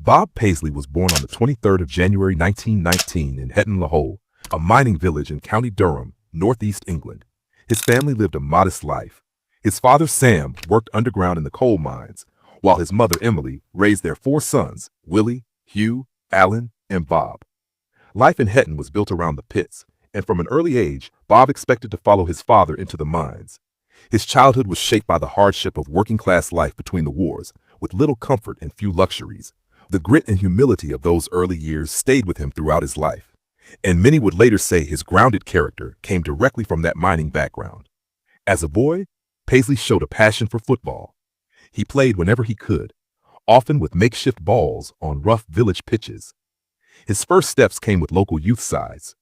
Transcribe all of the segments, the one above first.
Bob Paisley was born on the 23rd of January 1919 in Hetton-le-Hoe, a mining village in County Durham, northeast England. His family lived a modest life. His father Sam worked underground in the coal mines, while his mother Emily raised their four sons, Willie, Hugh, Alan, and Bob. Life in Hetton was built around the pits, and from an early age, Bob expected to follow his father into the mines. His childhood was shaped by the hardship of working-class life between the wars, with little comfort and few luxuries. The grit and humility of those early years stayed with him throughout his life, and many would later say his grounded character came directly from that mining background. As a boy, Paisley showed a passion for football. He played whenever he could, often with makeshift balls on rough village pitches. His first steps came with local youth sides,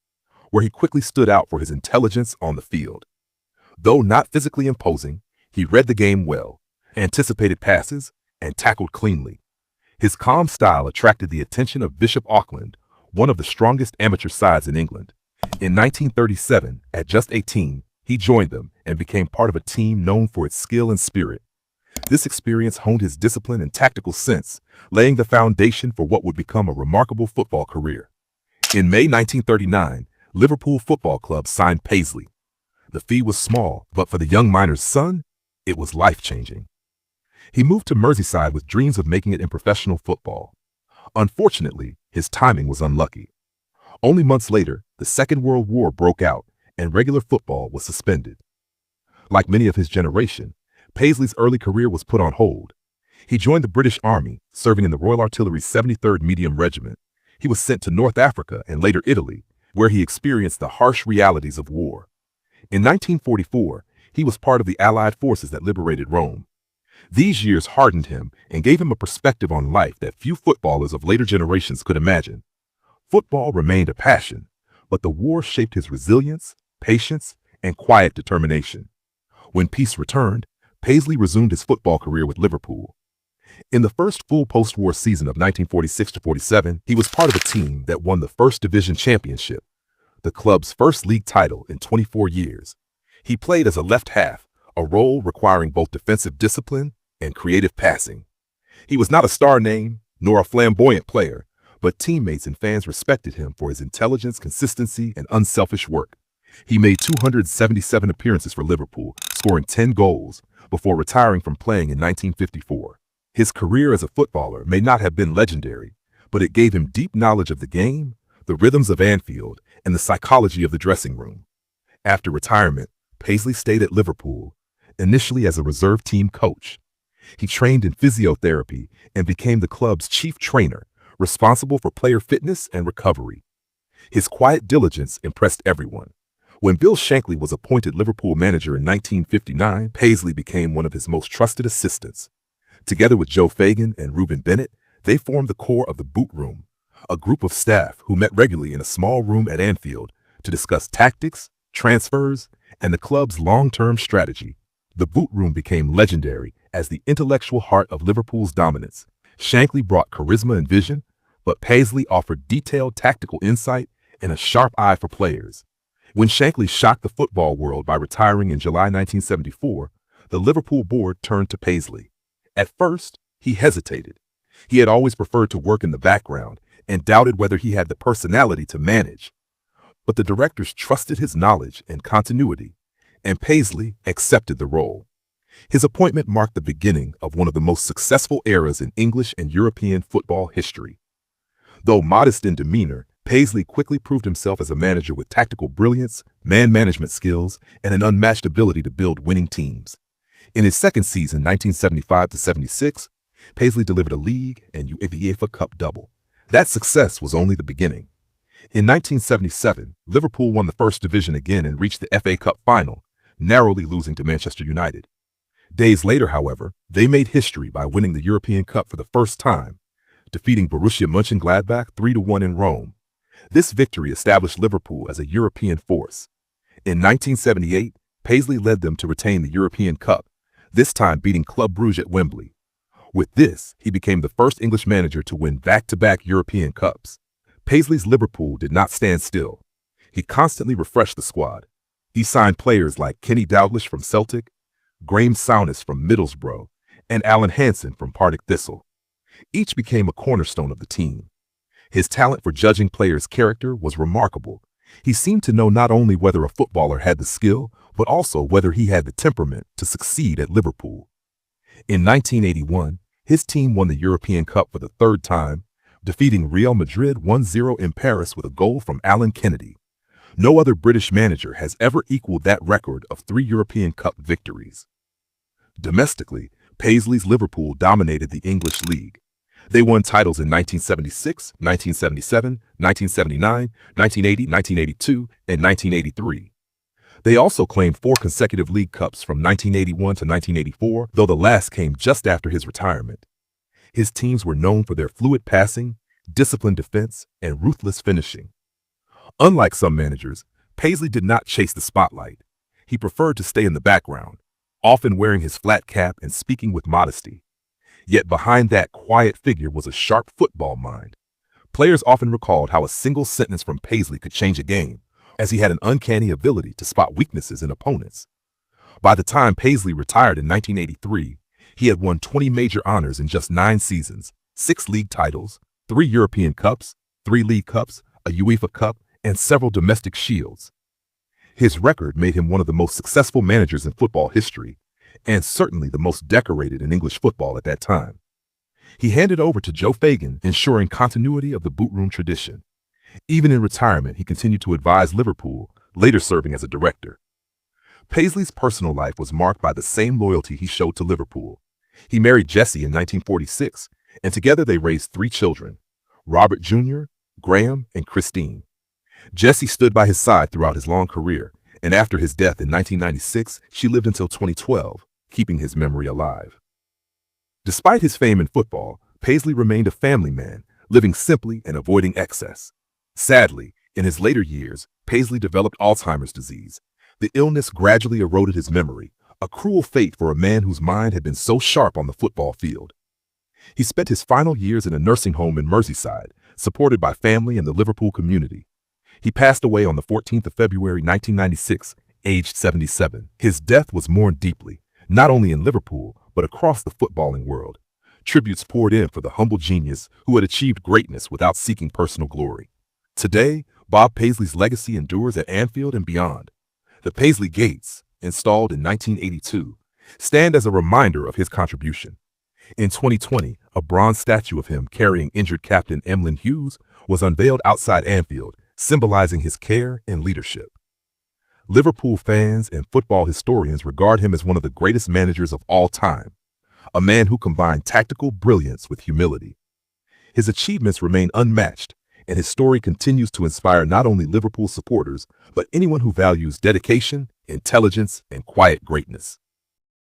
where he quickly stood out for his intelligence on the field. Though not physically imposing, he read the game well, anticipated passes, and tackled cleanly. His calm style attracted the attention of Bishop Auckland, one of the strongest amateur sides in England. In 1937, at just 18, he joined them and became part of a team known for its skill and spirit. This experience honed his discipline and tactical sense, laying the foundation for what would become a remarkable football career. In May 1939, Liverpool Football Club signed Paisley. The fee was small, but for the young miner's son, it was life-changing. He moved to Merseyside with dreams of making it in professional football. Unfortunately, his timing was unlucky. Only months later, the Second World War broke out and regular football was suspended. Like many of his generation, Paisley's early career was put on hold. He joined the British Army, serving in the Royal Artillery's 73rd Medium Regiment. He was sent to North Africa and later Italy, where he experienced the harsh realities of war. In 1944, he was part of the Allied forces that liberated Rome. These years hardened him and gave him a perspective on life that few footballers of later generations could imagine. Football remained a passion, but the war shaped his resilience, patience, and quiet determination. When peace returned, Paisley resumed his football career with Liverpool. In the first full post-war season of 1946-47, he was part of a team that won the First Division Championship, the club's first league title in 24 years. He played as a left half, a role requiring both defensive discipline and creative passing. He was not a star name, nor a flamboyant player, but teammates and fans respected him for his intelligence, consistency, and unselfish work. He made 277 appearances for Liverpool, scoring 10 goals, before retiring from playing in 1954. His career as a footballer may not have been legendary, but it gave him deep knowledge of the game, the rhythms of Anfield, and the psychology of the dressing room. After retirement, Paisley stayed at Liverpool, initially as a reserve team coach. He trained in physiotherapy and became the club's chief trainer, responsible for player fitness and recovery. His quiet diligence impressed everyone. When Bill Shankly was appointed Liverpool manager in 1959, Paisley became one of his most trusted assistants. Together with Joe Fagan and Reuben Bennett, they formed the core of the Boot Room, a group of staff who met regularly in a small room at Anfield to discuss tactics, transfers, and the club's long-term strategy. The Boot Room became legendary as the intellectual heart of Liverpool's dominance. Shankly brought charisma and vision, but Paisley offered detailed tactical insight and a sharp eye for players. When Shankly shocked the football world by retiring in July 1974, the Liverpool board turned to Paisley. At first, he hesitated. He had always preferred to work in the background and doubted whether he had the personality to manage. But the directors trusted his knowledge and continuity, and Paisley accepted the role. His appointment marked the beginning of one of the most successful eras in English and European football history. Though modest in demeanor, Paisley quickly proved himself as a manager with tactical brilliance, man management skills, and an unmatched ability to build winning teams. In his second season, 1975-76, Paisley delivered a league and UEFA Cup double. That success was only the beginning. In 1977, Liverpool won the First Division again and reached the FA Cup final, narrowly losing to Manchester United. Days later, however, they made history by winning the European Cup for the first time, defeating Borussia Mönchengladbach 3-1 in Rome. This victory established Liverpool as a European force. In 1978, Paisley led them to retain the European Cup, this time beating Club Brugge at Wembley. With this, he became the first English manager to win back-to-back European Cups. Paisley's Liverpool did not stand still. He constantly refreshed the squad. He signed players like Kenny Dalglish from Celtic, Graeme Souness from Middlesbrough, and Alan Hansen from Partick Thistle. Each became a cornerstone of the team. His talent for judging players' character was remarkable. He seemed to know not only whether a footballer had the skill, but also whether he had the temperament to succeed at Liverpool. In 1981, his team won the European Cup for the third time, defeating Real Madrid 1-0 in Paris with a goal from Alan Kennedy. No other British manager has ever equaled that record of 3 European Cup victories. Domestically, Paisley's Liverpool dominated the English League. They won titles in 1976, 1977, 1979, 1980, 1982, and 1983. They also claimed 4 consecutive League Cups from 1981 to 1984, though the last came just after his retirement. His teams were known for their fluid passing, disciplined defense, and ruthless finishing. Unlike some managers, Paisley did not chase the spotlight. He preferred to stay in the background, often wearing his flat cap and speaking with modesty. Yet behind that quiet figure was a sharp football mind. Players often recalled how a single sentence from Paisley could change a game, as he had an uncanny ability to spot weaknesses in opponents. By the time Paisley retired in 1983, he had won 20 major honors in just 9 seasons, 6 league titles, 3 European Cups, 3 League Cups, a UEFA Cup, and several domestic shields. His record made him one of the most successful managers in football history, and certainly the most decorated in English football at that time. He handed over to Joe Fagan, ensuring continuity of the boot room tradition. Even in retirement, he continued to advise Liverpool, later serving as a director. Paisley's personal life was marked by the same loyalty he showed to Liverpool. He married Jessie in 1946, and together they raised 3 children, Robert Jr., Graham, and Christine. Jessie stood by his side throughout his long career, and after his death in 1996, she lived until 2012, keeping his memory alive. Despite his fame in football, Paisley remained a family man, living simply and avoiding excess. Sadly, in his later years, Paisley developed Alzheimer's disease. The illness gradually eroded his memory, a cruel fate for a man whose mind had been so sharp on the football field. He spent his final years in a nursing home in Merseyside, supported by family and the Liverpool community. He passed away on the 14th of February 1996, aged 77. His death was mourned deeply, not only in Liverpool, but across the footballing world. Tributes poured in for the humble genius who had achieved greatness without seeking personal glory. Today, Bob Paisley's legacy endures at Anfield and beyond. The Paisley Gates, installed in 1982, stand as a reminder of his contribution. In 2020, a bronze statue of him carrying injured captain Emlyn Hughes was unveiled outside Anfield, symbolizing his care and leadership. Liverpool fans and football historians regard him as one of the greatest managers of all time, a man who combined tactical brilliance with humility. His achievements remain unmatched, and his story continues to inspire not only Liverpool supporters, but anyone who values dedication, intelligence, and quiet greatness.